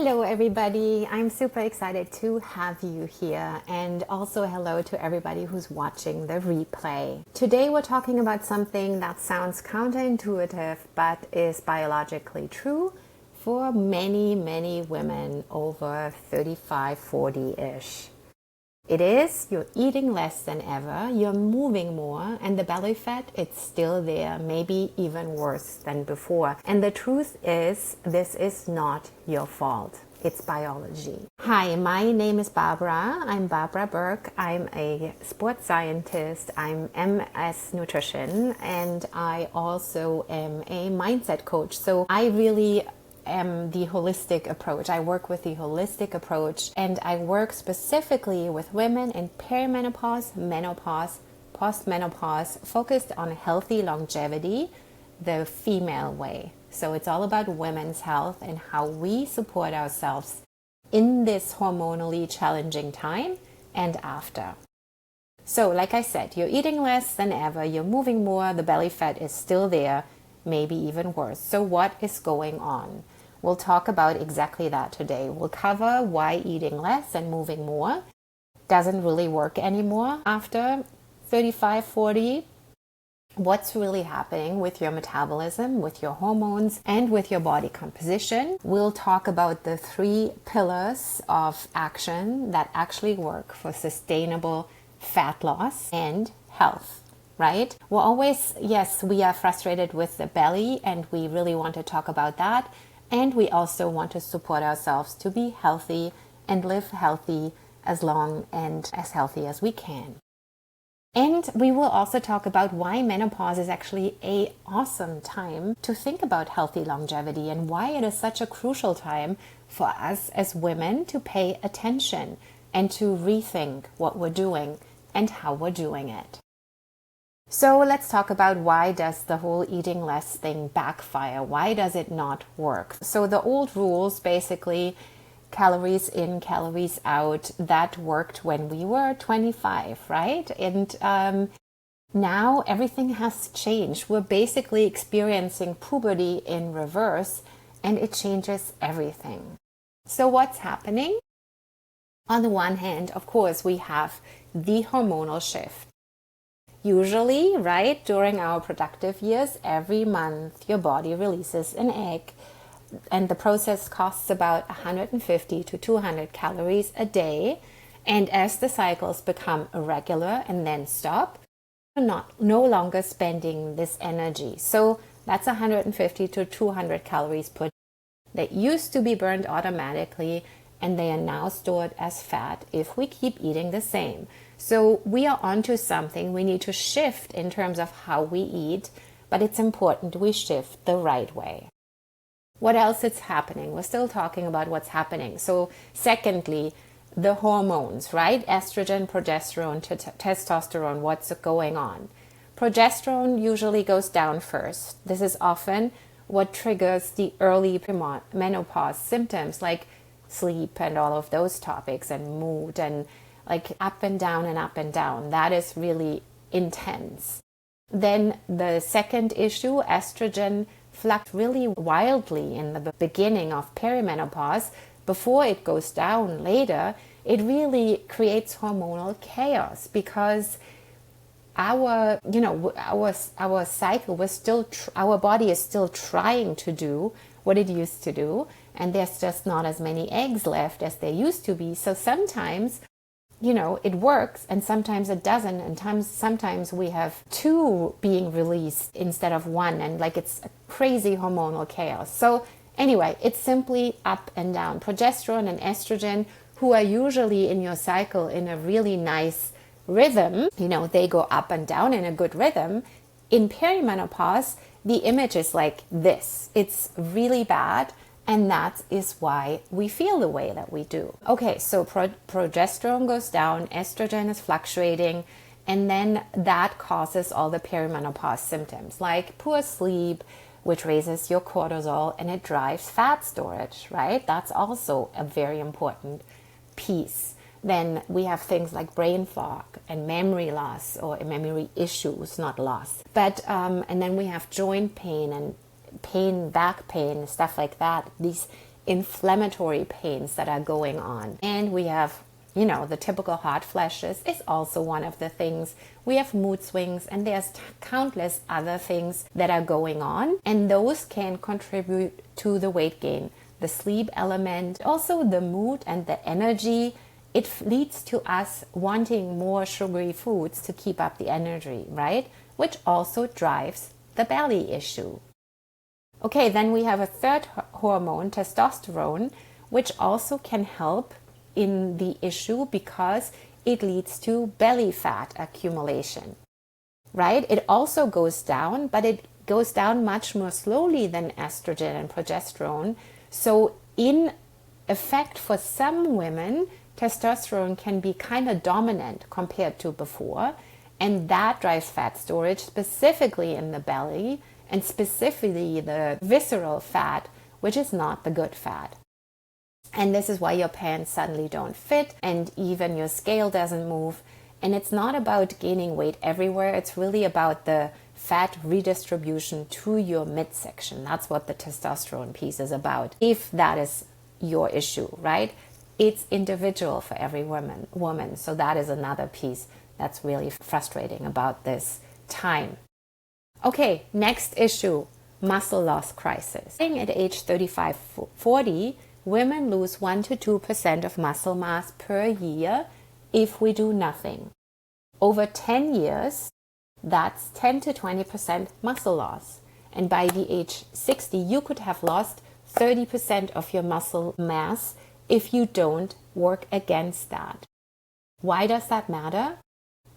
Hello everybody, I'm super excited to have you here, and also hello to everybody who's watching the replay. Today we're talking about something that sounds counterintuitive but is biologically true for many women over 35, 40-ish. It is, you're eating less than ever, you're moving more, and the belly fat, it's still there, maybe even worse than before. And the truth is, this is not your fault. It's biology. Hi, my name is Barbara. I'm Barbara Burke. I'm a sports scientist. I'm MS Nutrition, and I also am a mindset coach. So I really am the holistic approach. I work with the holistic approach, and I work specifically with women in perimenopause, menopause, postmenopause, focused on healthy longevity the female way. So it's all about women's health and how we support ourselves in this hormonally challenging time and after. So like I said, you're eating less than ever, you're moving more, the belly fat is still there, maybe even worse. So what is going on? We'll talk about exactly that today. We'll cover why eating less and moving more doesn't really work anymore after 35, 40. What's really happening with your metabolism, with your hormones, and with your body composition. We'll talk about the 3 pillars of action that actually work for sustainable fat loss and health. Right? We're always, yes, we are frustrated with the belly, and we really want to talk about that. And we also want to support ourselves to be healthy and live healthy as long and as healthy as we can. And we will also talk about why menopause is actually an awesome time to think about healthy longevity, and why it is such a crucial time for us as women to pay attention and to rethink what we're doing and how we're doing it. So let's talk about, why does the whole eating less thing backfire? Why does it not work? So the old rules, basically, calories in, calories out, that worked when we were 25, right? And now everything has changed. We're basically experiencing puberty in reverse, and it changes everything. So what's happening? On the one hand, of course, we have the hormonal shift. Usually, right, during our productive years, every month your body releases an egg, and the process costs about 150 to 200 calories a day. And as the cycles become irregular and then stop, you're no longer spending this energy. So that's 150 to 200 calories per day that used to be burned automatically, and they are now stored as fat if we keep eating the same. So we are onto something. We need to shift in terms of how we eat, but it's important we shift the right way. What else is happening? We're still talking about what's happening. So secondly, the hormones, right? Estrogen, progesterone, testosterone, what's going on? Progesterone usually goes down first. This is often what triggers the early menopause symptoms, like sleep and all of those topics, and mood, and like up and down and up and down. That is really intense. Then the second issue, estrogen fluctuates really wildly in the beginning of perimenopause. Before it goes down later, it really creates hormonal chaos, because our cycle was still, our body is still trying to do what it used to do, and there's just not as many eggs left as there used to be. So sometimes, it works, and sometimes it doesn't, and sometimes we have 2 being released instead of 1, and like it's a crazy hormonal chaos. So anyway, it's simply up and down. Progesterone and estrogen, who are usually in your cycle in a really nice rhythm, they go up and down in a good rhythm. In perimenopause, the image is like this. It's really bad. And that is why we feel the way that we do. Okay, so progesterone goes down, estrogen is fluctuating, and then that causes all the perimenopause symptoms, like poor sleep, which raises your cortisol, and it drives fat storage, right? That's also a very important piece. Then we have things like brain fog and memory loss, or memory issues, not loss. But and then we have joint pain and back pain, stuff like that. These inflammatory pains that are going on. And we have, the typical hot flashes is also one of the things. We have mood swings, and there's countless other things that are going on. And those can contribute to the weight gain. The sleep element, also the mood and the energy, it leads to us wanting more sugary foods to keep up the energy, right? Which also drives the belly issue. Okay, then we have a third hormone, testosterone, which also can help in the issue because it leads to belly fat accumulation, right? It also goes down, but it goes down much more slowly than estrogen and progesterone. So in effect, for some women, testosterone can be kind of dominant compared to before, and that drives fat storage specifically in the belly and specifically the visceral fat, which is not the good fat. And this is why your pants suddenly don't fit and even your scale doesn't move. And it's not about gaining weight everywhere. It's really about the fat redistribution to your midsection. That's what the testosterone piece is about. If that is your issue, right? It's individual for every woman. So that is another piece that's really frustrating about this time. Okay, next issue, muscle loss crisis. At age 35-40, women lose 1 to 2% of muscle mass per year if we do nothing. Over 10 years, that's 10 to 20% muscle loss. And by the age 60, you could have lost 30% of your muscle mass if you don't work against that. Why does that matter?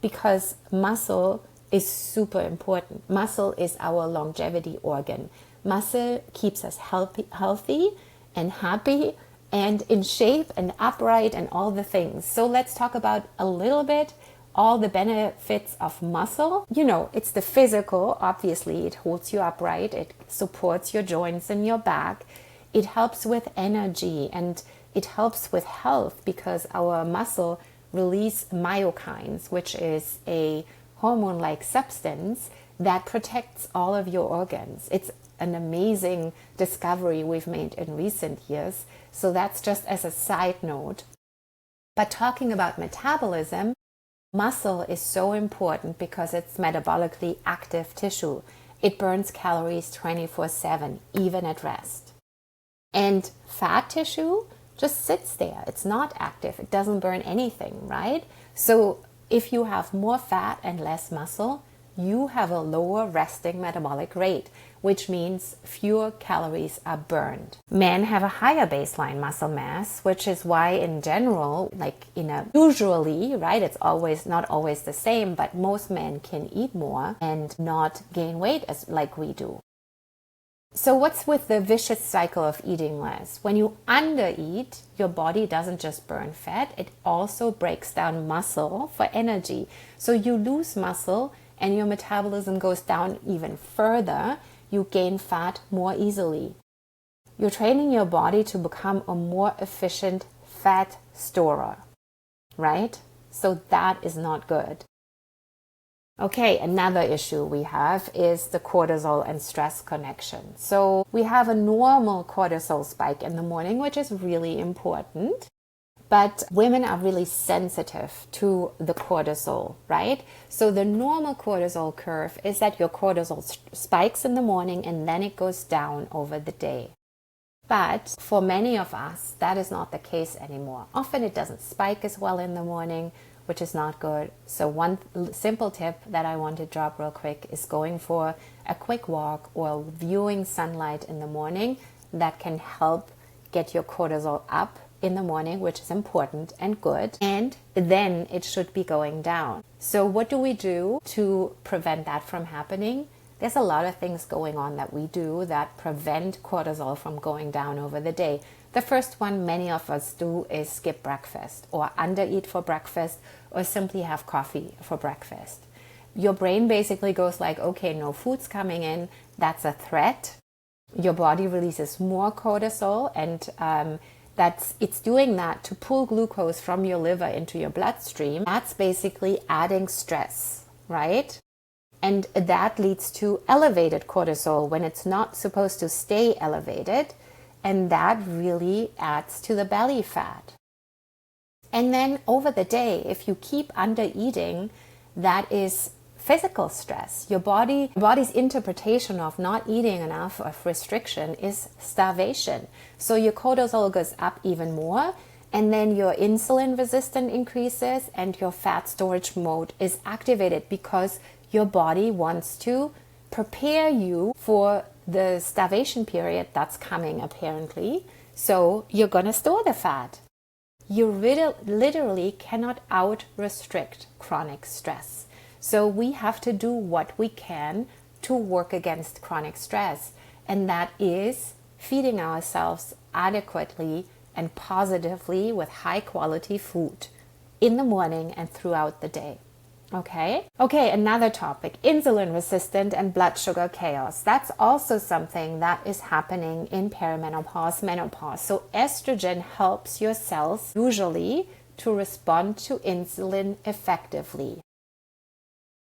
Because muscle is super important. Muscle is our longevity organ. Muscle keeps us healthy and happy and in shape and upright and all the things. So let's talk about a little bit all the benefits of muscle. It's the physical, obviously. It holds you upright. It supports your joints and your back. It helps with energy and it helps with health because our muscle release myokines, which is a hormone-like substance that protects all of your organs. It's an amazing discovery we've made in recent years. So that's just as a side note. But talking about metabolism, muscle is so important because it's metabolically active tissue. It burns calories 24/7, even at rest. And fat tissue just sits there. It's not active. It doesn't burn anything, right? So if you have more fat and less muscle, you have a lower resting metabolic rate, which means fewer calories are burned. Men have a higher baseline muscle mass, which is why in general, usually, right, it's not always the same, but most men can eat more and not gain weight like we do. So what's with the vicious cycle of eating less? When you undereat, your body doesn't just burn fat, it also breaks down muscle for energy. So you lose muscle and your metabolism goes down even further. You gain fat more easily. You're training your body to become a more efficient fat storer, right? So that is not good. Okay, another issue we have is the cortisol and stress connection. So we have a normal cortisol spike in the morning, which is really important. But women are really sensitive to the cortisol, right? So the normal cortisol curve is that your cortisol spikes in the morning and then it goes down over the day. But for many of us, that is not the case anymore. Often it doesn't spike as well in the morning, which is not good. So one simple tip that I want to drop real quick is going for a quick walk or viewing sunlight in the morning. That can help get your cortisol up in the morning, which is important and good. And then it should be going down. So what do we do to prevent that from happening? There's a lot of things going on that we do that prevent cortisol from going down over the day. The first one many of us do is skip breakfast or undereat for breakfast or simply have coffee for breakfast. Your brain basically goes like, okay, no food's coming in. That's a threat. Your body releases more cortisol and it's doing that to pull glucose from your liver into your bloodstream. That's basically adding stress, right? And that leads to elevated cortisol when it's not supposed to stay elevated. and that really adds to the belly fat. And then over the day, if you keep under eating, that is physical stress. Your body's interpretation of not eating enough, of restriction, is starvation. So your cortisol goes up even more, and then your insulin resistance increases and your fat storage mode is activated because your body wants to prepare you for the starvation period that's coming apparently. So you're gonna store the fat. You literally cannot out-restrict chronic stress. So we have to do what we can to work against chronic stress. And that is feeding ourselves adequately and positively with high quality food in the morning and throughout the day. Okay, another topic, insulin resistant and blood sugar chaos. That's also something that is happening in perimenopause, menopause. So estrogen helps your cells usually to respond to insulin effectively.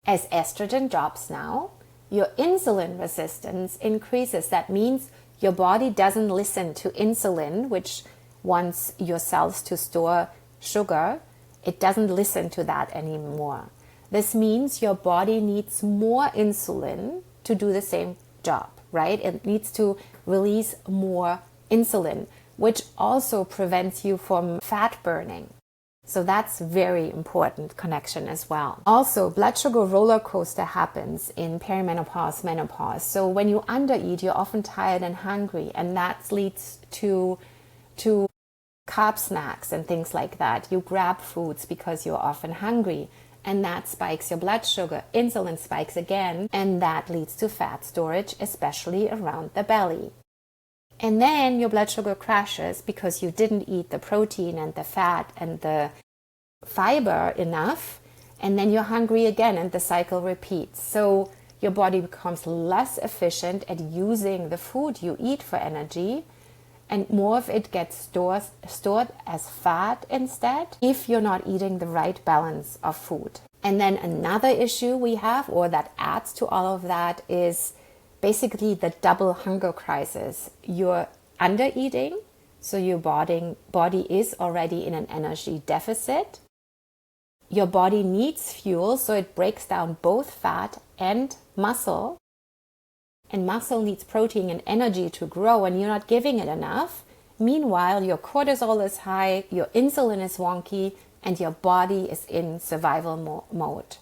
As estrogen drops now, your insulin resistance increases. That means your body doesn't listen to insulin, which wants your cells to store sugar. It doesn't listen to that anymore. This means your body needs more insulin to do the same job, right? It needs to release more insulin, which also prevents you from fat burning. So that's very important connection as well. Also, blood sugar roller coaster happens in perimenopause, menopause. So when you undereat, you're often tired and hungry, and that leads to carb snacks and things like that. You grab foods because you're often hungry, and that spikes your blood sugar. Insulin spikes again, and that leads to fat storage, especially around the belly. And then your blood sugar crashes because you didn't eat the protein and the fat and the fiber enough, and then you're hungry again, and the cycle repeats. So your body becomes less efficient at using the food you eat for energy, and more of it gets stored as fat instead if you're not eating the right balance of food. And then another issue we have, or that adds to all of that, is basically the double hunger crisis. You're under eating, so your body is already in an energy deficit. Your body needs fuel, so it breaks down both fat and muscle. And muscle needs protein and energy to grow, and you're not giving it enough. Meanwhile, your cortisol is high, your insulin is wonky, and your body is in survival mode.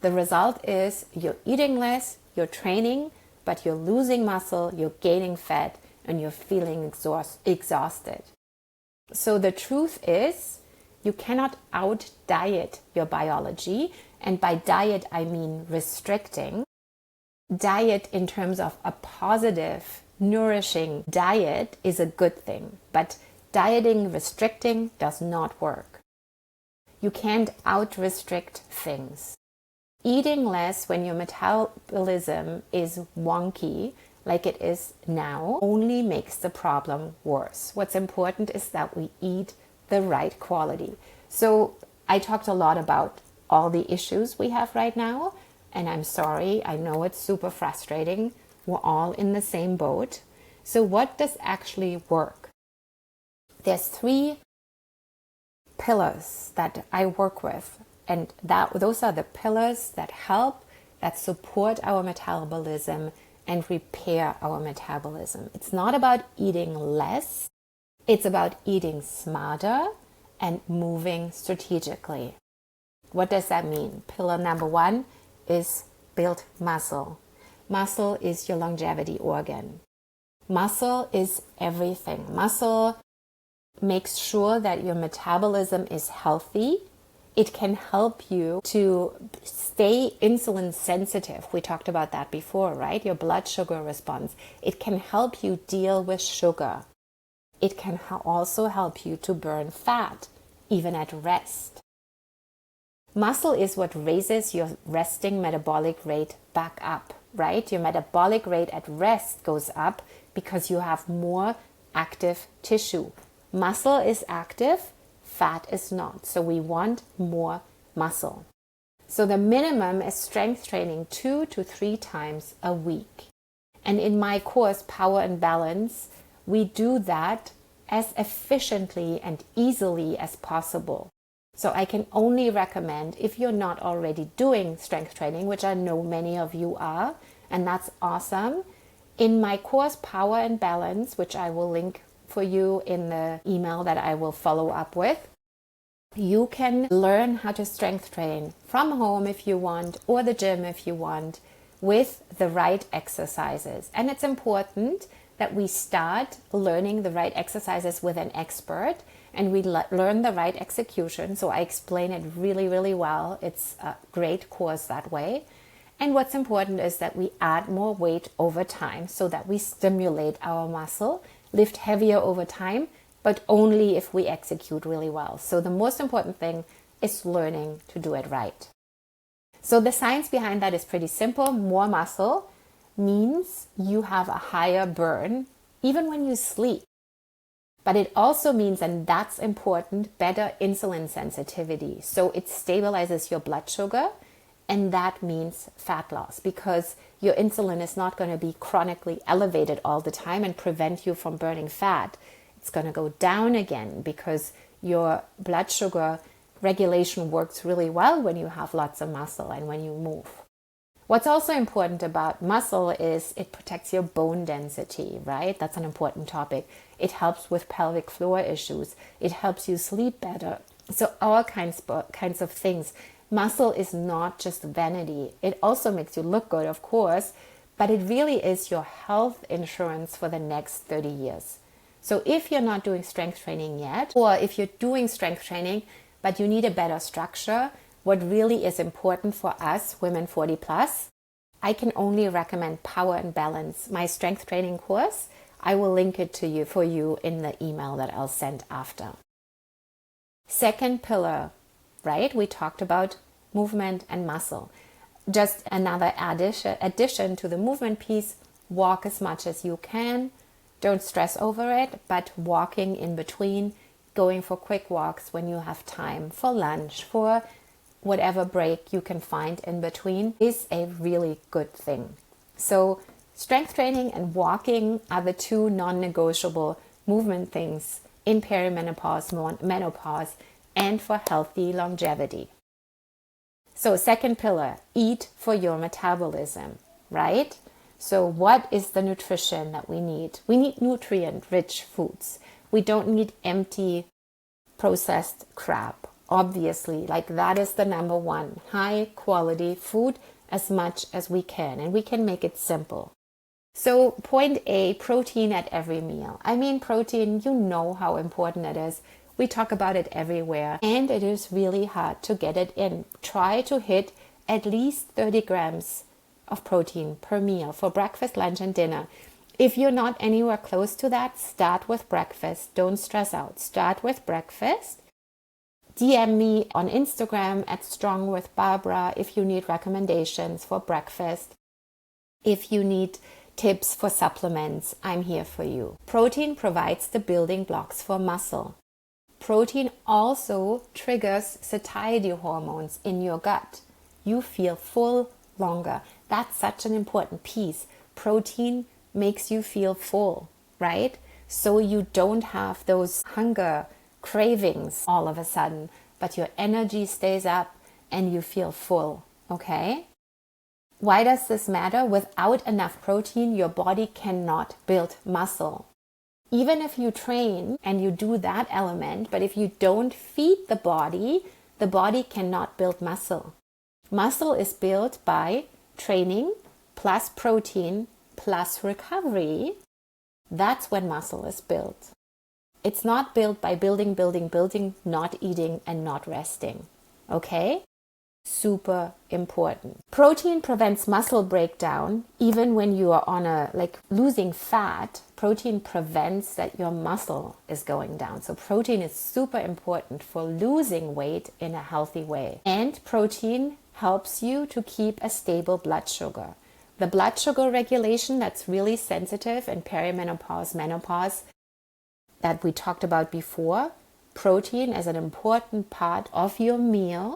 The result is you're eating less, you're training, but you're losing muscle, you're gaining fat, and you're feeling exhausted. So the truth is, you cannot out-diet your biology. And by diet, I mean restricting. Diet in terms of a positive, nourishing diet is a good thing. But dieting, restricting does not work. You can't out-restrict things. Eating less when your metabolism is wonky, like it is now, only makes the problem worse. What's important is that we eat the right quality. So I talked a lot about all the issues we have right now, and I'm sorry, I know it's super frustrating. We're all in the same boat. So what does actually work? There's 3 pillars that I work with, and those are the pillars that help, that support our metabolism and repair our metabolism. It's not about eating less, it's about eating smarter and moving strategically. What does that mean? Pillar number 1 is build muscle. Muscle is your longevity organ. Muscle is everything. Muscle makes sure that your metabolism is healthy. It can help you to stay insulin sensitive. We talked about that before, right? Your blood sugar response. It can help you deal with sugar. It can also help you to burn fat, even at rest. Muscle is what raises your resting metabolic rate back up, right? Your metabolic rate at rest goes up because you have more active tissue. Muscle is active, fat is not. So we want more muscle. So the minimum is strength training 2 to 3 times a week. And in my course, Power and Balance, we do that as efficiently and easily as possible. So I can only recommend, if you're not already doing strength training, which I know many of you are, and that's awesome, in my course Power and Balance, which I will link for you in the email that I will follow up with, you can learn how to strength train from home if you want, or the gym if you want, with the right exercises. And it's important that we start learning the right exercises with an expert, and we learn the right execution. So I explain it really, really well. It's a great course that way. And what's important is that we add more weight over time so that we stimulate our muscle, lift heavier over time, but only if we execute really well. So the most important thing is learning to do it right. So the science behind that is pretty simple. More muscle means you have a higher burn even when you sleep. But it also means, and that's important, better insulin sensitivity. So it stabilizes your blood sugar, and that means fat loss, because your insulin is not going to be chronically elevated all the time and prevent you from burning fat. It's going to go down again because your blood sugar regulation works really well when you have lots of muscle and when you move. What's also important about muscle is it protects your bone density, right? That's an important topic. It helps with pelvic floor issues. It helps you sleep better. So all kinds of things. Muscle is not just vanity. It also makes you look good, of course, but it really is your health insurance for the next 30 years. So if you're not doing strength training yet, or if you're doing strength training, but you need a better structure, what really is important for us, women 40 plus, I can only recommend Power and Balance, my strength training course. I will link it to you for you in the email that I'll send after. Second pillar, right? We talked about movement and muscle. Just another addition to the movement piece, walk as much as you can. Don't stress over it, but walking in between, going for quick walks when you have time, for lunch, for whatever break you can find in between, is a really good thing. So strength training and walking are the two non-negotiable movement things in perimenopause, menopause, and for healthy longevity. So second pillar, eat for your metabolism, right? So what is the nutrition that we need? We need nutrient-rich foods. We don't need empty processed crap. Obviously, like that is the number one. High quality food as much as we can, and we can make it simple. So point A, protein at every meal. I mean, protein, you know how important it is. We talk about it everywhere, and it is really hard to get it in. Try to hit at least 30 grams of protein per meal for breakfast, lunch, and dinner. If you're not anywhere close to that, start with breakfast. Don't stress out. Start with breakfast. DM me on Instagram at Strong with Barbara if you need recommendations for breakfast. If you need tips for supplements, I'm here for you. Protein provides the building blocks for muscle. Protein also triggers satiety hormones in your gut. You feel full longer. That's such an important piece. Protein makes you feel full, right? So you don't have those hunger cravings all of a sudden, but your energy stays up and you feel full, okay? Why does this matter? Without enough protein, your body cannot build muscle. Even if you train and you do that element, but if you don't feed the body cannot build muscle. Muscle is built by training plus protein plus recovery. That's when muscle is built. It's not built by building, not eating and not resting. Okay? Super important. Protein prevents muscle breakdown. Even when you are on losing fat, protein prevents that your muscle is going down. So protein is super important for losing weight in a healthy way. And protein helps you to keep a stable blood sugar. The blood sugar regulation that's really sensitive in perimenopause, menopause, that we talked about before, protein is an important part of your meal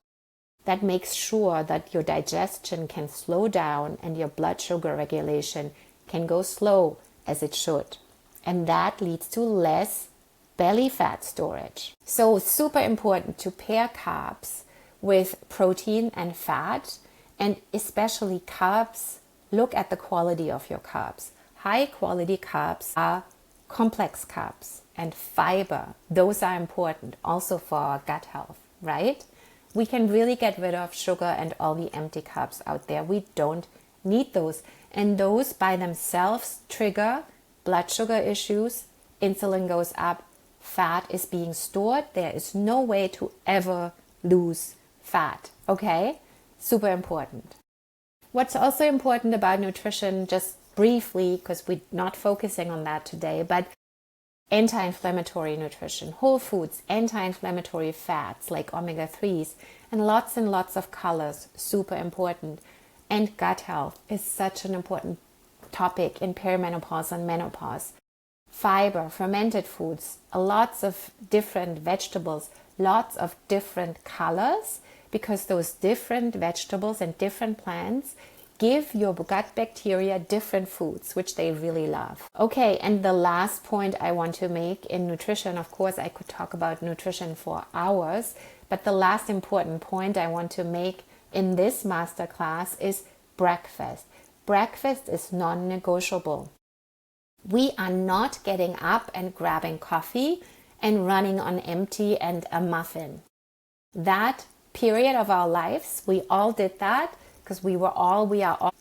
that makes sure that your digestion can slow down and your blood sugar regulation can go slow as it should. and that leads to less belly fat storage. So super important to pair carbs with protein and fat, and especially carbs. Look at the quality of your carbs. High quality carbs are complex carbs and fiber. Those are important also for our gut health, right? We can really get rid of sugar and all the empty carbs out there. We don't need those. And those by themselves trigger blood sugar issues. Insulin goes up. Fat is being stored. There is no way to ever lose fat. Okay? Super important. What's also important about nutrition, just briefly, because we're not focusing on that today, but anti-inflammatory nutrition, whole foods, anti-inflammatory fats like omega-3s, and lots of colors, super important. And gut health is such an important topic in perimenopause and menopause. Fiber, fermented foods, lots of different vegetables, lots of different colors, because those different vegetables and different plants give your gut bacteria different foods, which they really love. Okay, and the last point I want to make in nutrition, of course, I could talk about nutrition for hours, but the last important point I want to make in this masterclass is breakfast. Breakfast is non-negotiable. We are not getting up and grabbing coffee and running on empty and a muffin. That period of our lives, we all did that because we are all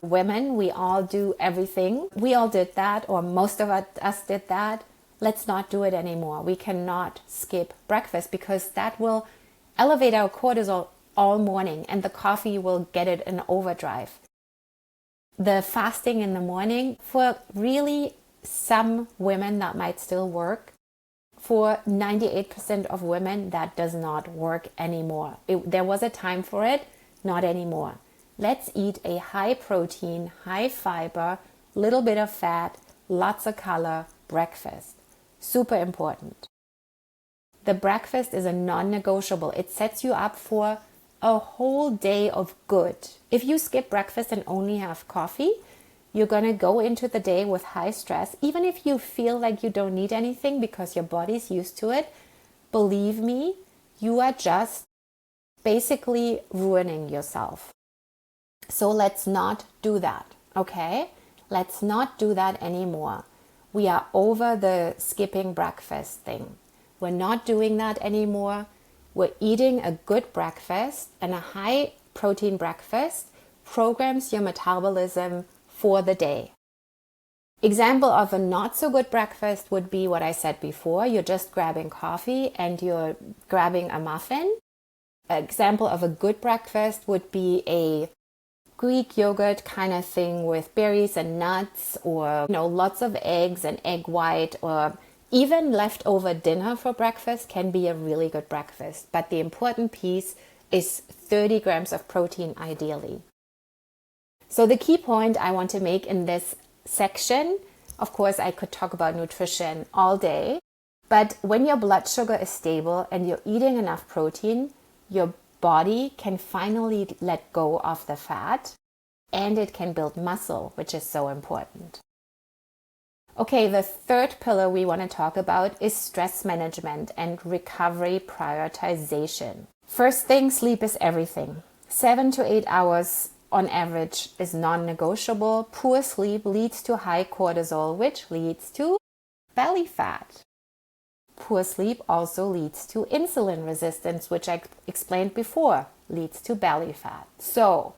women. We all do everything. We all did that, or most of us did that. Let's not do it anymore. We cannot skip breakfast because that will elevate our cortisol all morning and the coffee will get it in overdrive. The fasting in the morning, for really some women that might still work, for 98% of women that does not work anymore. There was a time for it, not anymore. Let's eat a high protein, high fiber, little bit of fat, lots of color breakfast. Super important. The breakfast is a non-negotiable. It sets you up for a whole day of good. If you skip breakfast and only have coffee, you're going to go into the day with high stress. Even if you feel like you don't need anything because your body's used to it, believe me, you are just basically ruining yourself. So let's not do that, okay? Let's not do that anymore. We are over the skipping breakfast thing. We're not doing that anymore. We're eating a good breakfast, and a high protein breakfast programs your metabolism for the day. Example of a not so good breakfast would be what I said before. You're just grabbing coffee and you're grabbing a muffin. Example of a good breakfast would be a Greek yogurt kind of thing with berries and nuts, or lots of eggs and egg white, or even leftover dinner for breakfast can be a really good breakfast. But the important piece is 30 grams of protein ideally. So the key point I want to make in this section, of course, I could talk about nutrition all day, but when your blood sugar is stable and you're eating enough protein, your body can finally let go of the fat and it can build muscle, which is so important. Okay, the third pillar we want to talk about is stress management and recovery prioritization. First thing, sleep is everything. 7 to 8 hours on average is non-negotiable. Poor sleep leads to high cortisol, which leads to belly fat. Poor sleep also leads to insulin resistance, which I explained before, leads to belly fat. So,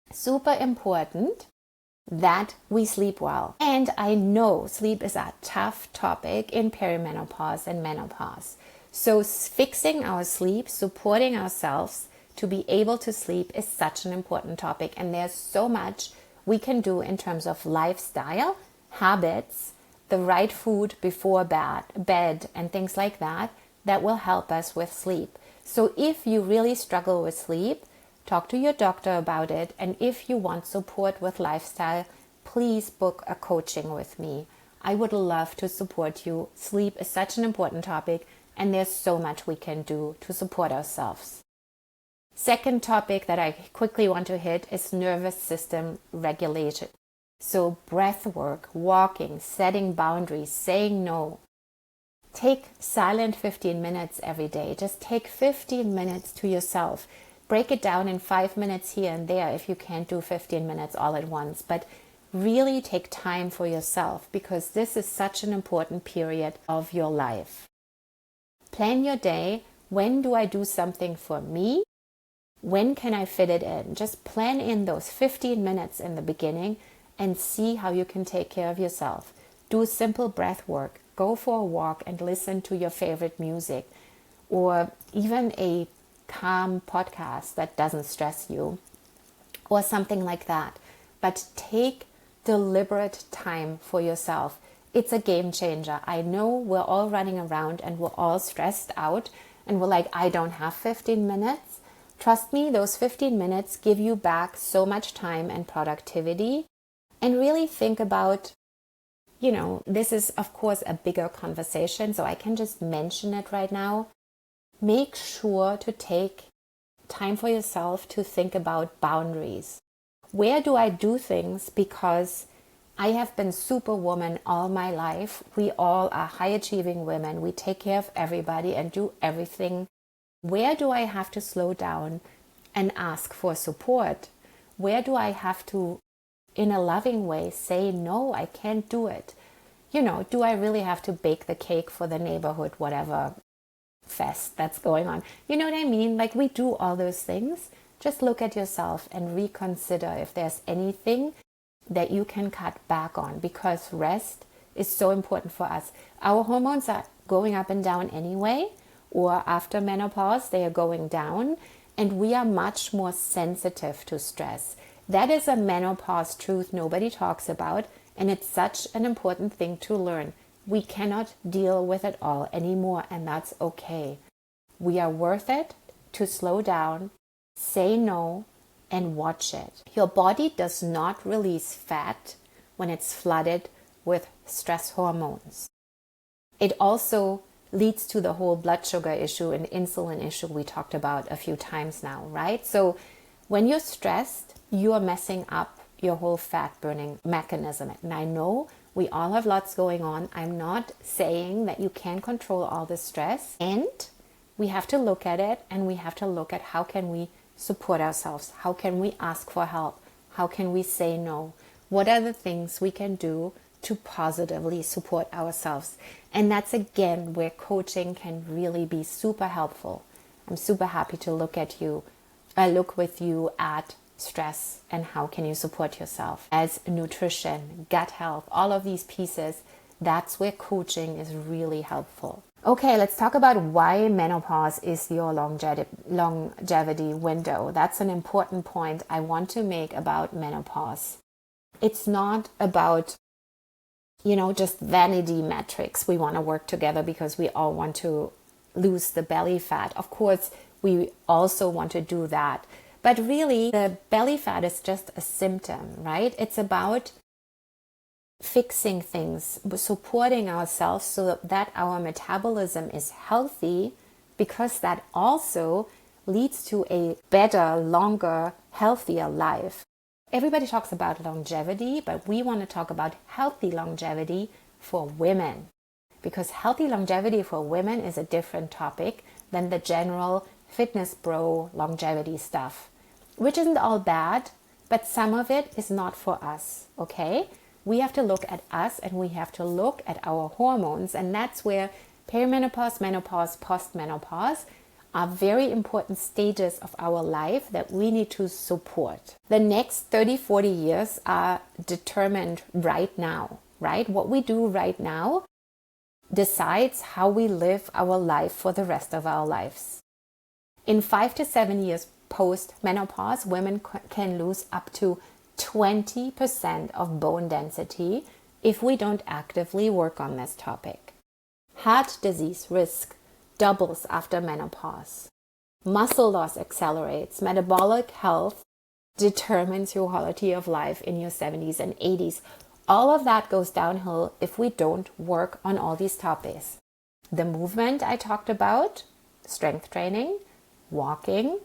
super important that we sleep well. And I know sleep is a tough topic in perimenopause and menopause. So fixing our sleep, supporting ourselves to be able to sleep is such an important topic. And there's so much we can do in terms of lifestyle, habits, the right food before bed and things like that, that will help us with sleep. So if you really struggle with sleep, talk to your doctor about it. And if you want support with lifestyle, please book a coaching with me. I would love to support you. Sleep is such an important topic, and there's so much we can do to support ourselves. Second topic that I quickly want to hit is nervous system regulation. So breath work, walking, setting boundaries, saying no. Take silent 15 minutes every day. Just take 15 minutes to yourself. Break it down in 5 minutes here and there if you can't do 15 minutes all at once. But really take time for yourself, because this is such an important period of your life. Plan your day. When do I do something for me? When can I fit it in? Just plan in those 15 minutes in the beginning and see how you can take care of yourself. Do simple breath work. Go for a walk and listen to your favorite music, or even a calm podcast that doesn't stress you, or something like that. But take deliberate time for yourself. It's a game changer. I know we're all running around and we're all stressed out and we're like, I don't have 15 minutes. Trust me, those 15 minutes give you back so much time and productivity. And really think about, this is of course a bigger conversation, so I can just mention it right now. Make sure to take time for yourself to think about boundaries. Where do I do things because I have been superwoman all my life? We all are high achieving women. We take care of everybody and do everything. Where do I have to slow down and ask for support? Where do I have to, in a loving way, say, no, I can't do it? Do I really have to bake the cake for the neighborhood, whatever fest that's going on? You know what I mean? Like, we do all those things. Just look at yourself and reconsider if there's anything that you can cut back on, because rest is so important for us. Our hormones are going up and down anyway, or after menopause, they are going down, and we are much more sensitive to stress. That is a menopause truth nobody talks about, and it's such an important thing to learn. We cannot deal with it all anymore, and that's okay. We are worth it to slow down, say no, and watch it. Your body does not release fat when it's flooded with stress hormones. It also leads to the whole blood sugar issue and insulin issue we talked about a few times now, right? So when you're stressed, you are messing up your whole fat burning mechanism. And I know we all have lots going on. I'm not saying that you can control all the stress, and we have to look at it, and we have to look at how can we support ourselves? How can we ask for help? How can we say no? What are the things we can do to positively support ourselves? And that's again where coaching can really be super helpful. I'm super happy to look with you at stress and how can you support yourself, as nutrition, gut health, all of these pieces. That's where coaching is really helpful. Okay, let's talk about why menopause is your longevity window. That's an important point I want to make about menopause. It's not about, just vanity metrics. We want to work together because we all want to lose the belly fat. Of course, we also want to do that. But really, the belly fat is just a symptom, right? It's about fixing things, supporting ourselves so that our metabolism is healthy, because that also leads to a better, longer, healthier life. Everybody talks about longevity, but we want to talk about healthy longevity for women, because healthy longevity for women is a different topic than the general fitness bro longevity stuff, which isn't all bad, but some of it is not for us, okay? We have to look at us, and we have to look at our hormones, and that's where perimenopause, menopause, postmenopause are very important stages of our life that we need to support. The next 30, 40 years are determined right now, right? What we do right now decides how we live our life for the rest of our lives. In 5 to 7 years post-menopause, women can lose up to 20% of bone density if we don't actively work on this topic. Heart disease risk doubles after menopause. Muscle loss accelerates. Metabolic health determines your quality of life in your 70s and 80s. All of that goes downhill if we don't work on all these topics. The movement I talked about, strength training, walking,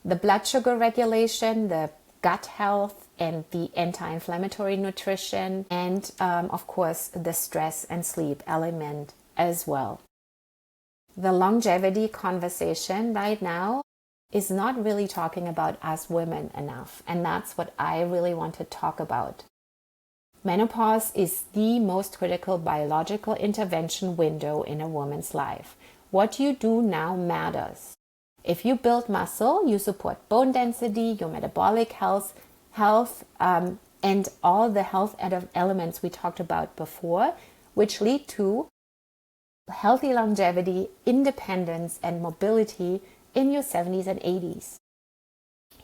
the blood sugar regulation, the gut health, and the anti-inflammatory nutrition, and of course the stress and sleep element as well. The longevity conversation right now is not really talking about us women enough, and that's what I really want to talk about. Menopause is the most critical biological intervention window in a woman's life. What you do now matters. If you build muscle, you support bone density, your metabolic health, and all the health elements we talked about before, which lead to healthy longevity, independence, and mobility in your 70s and 80s.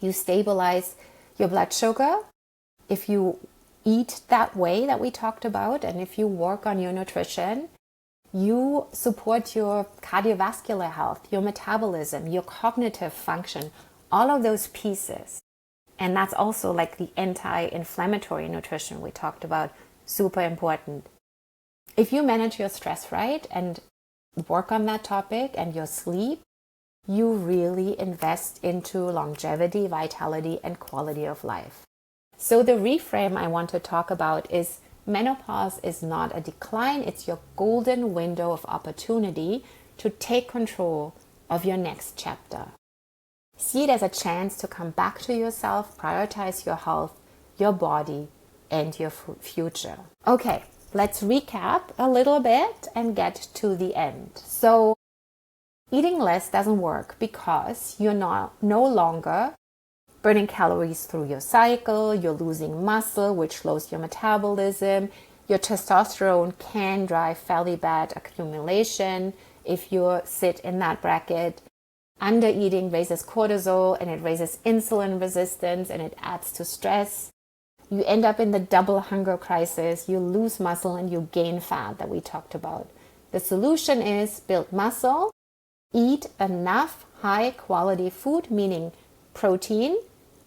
You stabilize your blood sugar if you eat that way that we talked about, and if you work on your nutrition. You support your cardiovascular health, your metabolism, your cognitive function, all of those pieces. And that's also like the anti-inflammatory nutrition we talked about, super important. If you manage your stress right and work on that topic and your sleep, you really invest into longevity, vitality, and quality of life. So the reframe I want to talk about is menopause is not a decline, it's your golden window of opportunity to take control of your next chapter. See it as a chance to come back to yourself, prioritize your health, your body, and your future. Okay, let's recap a little bit and get to the end. So, eating less doesn't work because you're no longer burning calories through your cycle, you're losing muscle, which slows your metabolism. Your testosterone can drive fairly bad accumulation if you sit in that bracket. Undereating raises cortisol and it raises insulin resistance and it adds to stress. You end up in the double hunger crisis, you lose muscle and you gain fat that we talked about. The solution is build muscle, eat enough high quality food, meaning protein,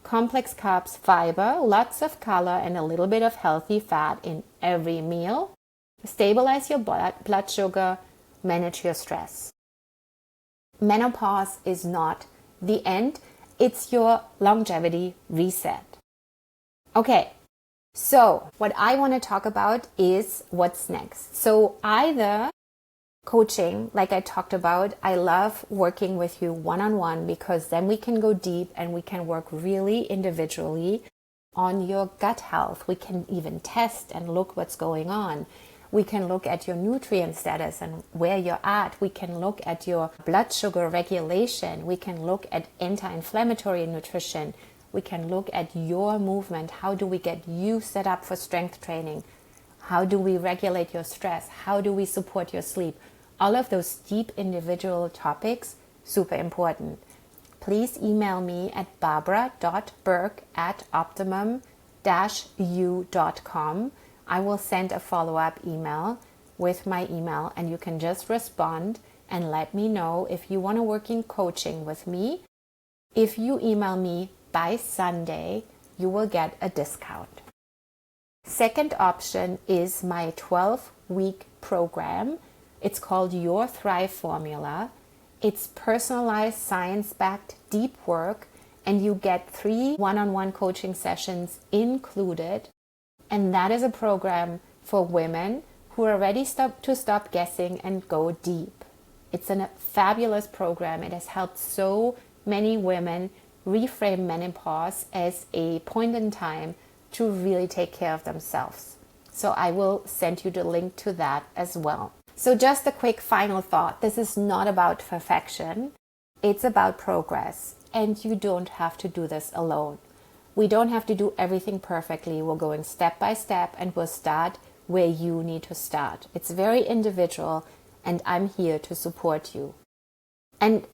complex carbs, fiber, lots of color, and a little bit of healthy fat in every meal. Stabilize your blood sugar, manage your stress. Menopause is not the end, it's your longevity reset. Okay, so what I want to talk about is what's next. So either coaching, like I talked about, I love working with you one-on-one because then we can go deep and we can work really individually on your gut health. We can even test and look what's going on. We can look at your nutrient status and where you're at. We can look at your blood sugar regulation. We can look at anti-inflammatory nutrition. We can look at your movement. How do we get you set up for strength training? How do we regulate your stress? How do we support your sleep? All of those deep individual topics, super important. Please email me at barbara.burke@optimum-u.com. I will send a follow-up email with my email and you can just respond and let me know if you want to work in coaching with me. If you email me by Sunday, you will get a discount. Second option is my 12-week program. It's called Your Thrive Formula. It's personalized, science-backed, deep work, and you get 3 one-on-one coaching sessions included. And that is a program for women who are ready to stop guessing and go deep. It's a fabulous program. It has helped so many women reframe menopause as a point in time to really take care of themselves. So I will send you the link to that as well. So just a quick final thought. This is not about perfection. It's about progress. And you don't have to do this alone. We don't have to do everything perfectly. We're going step by step and we'll start where you need to start. It's very individual and I'm here to support you. And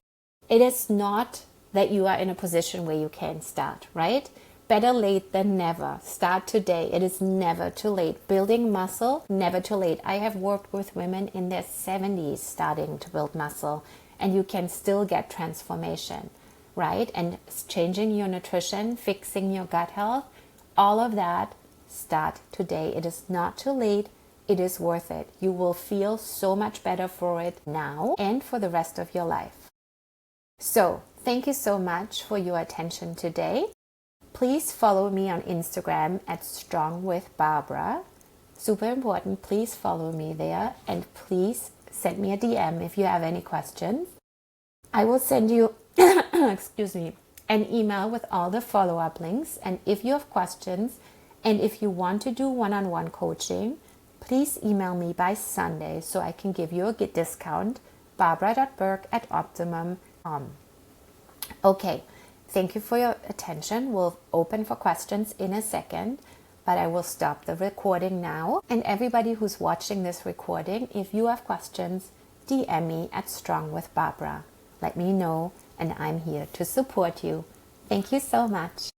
it is not that you are in a position where you can start, right? Better late than never. Start today. It is never too late. Building muscle, never too late. I have worked with women in their 70s starting to build muscle, and you can still get transformation, right? And changing your nutrition, fixing your gut health, all of that, start today. It is not too late. It is worth it. You will feel so much better for it now and for the rest of your life. So, thank you so much for your attention today. please follow me on Instagram at Strong with Barbara. Super important, please follow me there, and please send me a DM if you have any questions. I will send you excuse me, an email with all the follow-up links, and if you have questions and if you want to do one-on-one coaching, please email me by Sunday so I can give you a discount, barbara.burke@optimum.com. Okay, thank you for your attention. We'll open for questions in a second, but I will stop the recording now. And everybody who's watching this recording, if you have questions, DM me at Strong with Barbara. Let me know, and I'm here to support you. Thank you so much.